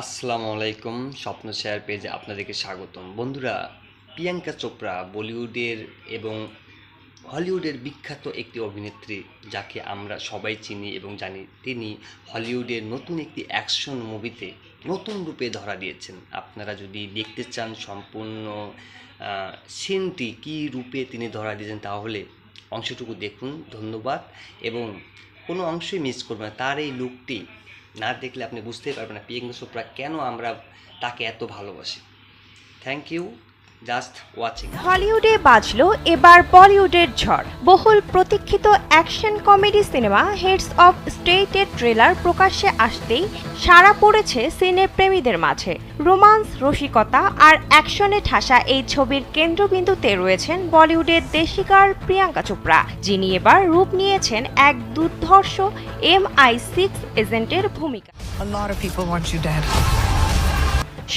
আসসালামু আলাইকুম। স্বপ্ন শেয়ার পেজে আপনাদেরকে স্বাগতম। বন্ধুরা, প্রিয়াঙ্কা চোপড়া বলিউডের এবং হলিউডের বিখ্যাত একটি অভিনেত্রী, যাকে আমরা সবাই চিনি এবং জানি। তিনি হলিউডের নতুন একটি অ্যাকশন মুভিতে নতুন রূপে ধরা দিয়েছেন। আপনারা যদি দেখতে চান সম্পূর্ণ সিনটি কী রূপে তিনি ধরা দিয়েছেন, তাহলে অংশটুকু দেখুন। ধন্যবাদ। এবং কোনো অংশই মিস করবেন না। তার এই লুকটি না দেখলে আপনি বুঝতেই পারবেন না প্রিয়াঙ্কা চোপড়া কেন আমরা তাকে এত ভালোবাসি। Thank you, just watching. হলিউডে বাজলো এবার বলিউডের ঝড়। বহুল প্রতীক্ষিত action comedy cinema heads of স্টেটের ট্রেলার প্রকাশ্যে আসতেই সাড়া পড়েছে সিনেপ্রেমীদের মাঝে। রোমান্স, রসিকতা আর অ্যাকশনে ঠাসা এই ছবির কেন্দ্রবিন্দুতে রয়েছেন বলিউডের দেশি গার্ল প্রিয়াঙ্কা চোপড়া, যিনি এবার রূপ নিয়েছেন এক দুর্ধর্ষ MI6 এজেন্টের ভূমিকা।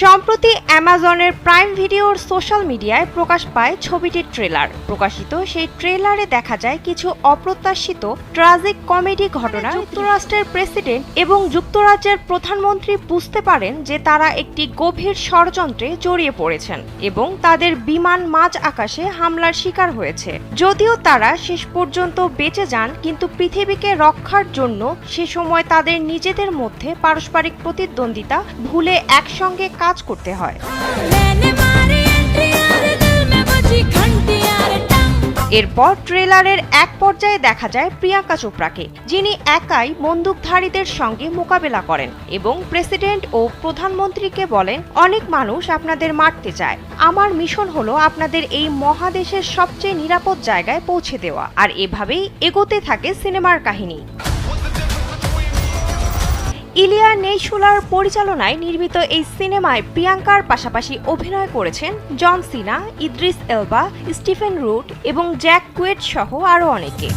সম্প্রতি অ্যামাজনের প্রাইম ভিডিওর সোশ্যাল মিডিয়ায় প্রকাশ পায় ছবিটির ট্রেলার। প্রকাশিত সেই ট্রেলারে দেখা যায় কিছু অপ্রত্যাশিত ট্র্যাজিক কমেডি ঘটনা। যুক্তরাষ্ট্রের প্রেসিডেন্ট এবং যুক্তরাজ্যের প্রধানমন্ত্রী বুঝতে পারেন যে তারা একটি গভীর ষড়যন্ত্রে জড়িয়ে পড়েছেন এবং তাদের বিমান মাঝ আকাশে হামলার শিকার হয়েছে। যদিও তারা শেষ পর্যন্ত বেঁচে যান, কিন্তু পৃথিবীকে রক্ষার জন্য সে সময় তাদের নিজেদের মধ্যে পারস্পরিক প্রতিদ্বন্দ্বিতা ভুলে একসঙ্গে কাজ করতে হয়। এরপর ট্রেলারের এক পর্যায়ে দেখা যায় প্রিয়াঙ্কা চোপড়াকে, যিনি একাই বন্দুকধারীদের সঙ্গে মোকাবেলা করেন এবং প্রেসিডেন্ট ও প্রধানমন্ত্রীকে বলেন, অনেক মানুষ আপনাদের মারতে চায়, আমার মিশন হলো আপনাদের এই মহাদেশের সবচেয়ে নিরাপদ জায়গায় পৌঁছে দেওয়া। আর এভাবেই এগোতে থাকে সিনেমার কাহিনী। ইলিয়া নেইশুলার পরিচালনায় নির্মিত এই সিনেমায় প্রিয়াঙ্কার পাশাপাশি অভিনয় করেছেন জন সিনা, ইদ্রিস এলবা, স্টিফেন রুট এবং জ্যাক কুয়েট সহ আরও অনেকে।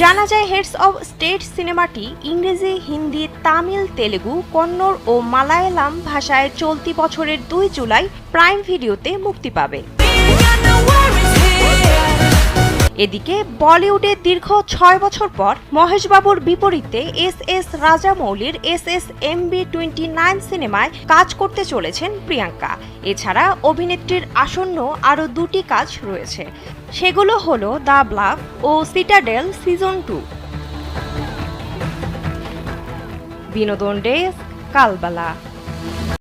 জানা যায় হেডস অব স্টেট সিনেমাটি ইংরেজি, হিন্দি, তামিল, তেলেগু, কন্নড় ও মালায়ালাম ভাষায় চলতি বছরের 2 জুলাই প্রাইম ভিডিওতে মুক্তি পাবে। এদিকে বলিউডে দীর্ঘ 6 বছর পর মহেশবাবুর বিপরীতে SS রাজামৌলির SSMB29 সিনেমায় কাজ করতে চলেছেন প্রিয়াঙ্কা। এছাড়া অভিনেত্রীর আসন্ন আরও 2টি কাজ রয়েছে। সেগুলো হলো দ্য ব্লাফ ও সিটাডেল সিজন 2। বিনোদন ডেস্ক, কালবালা।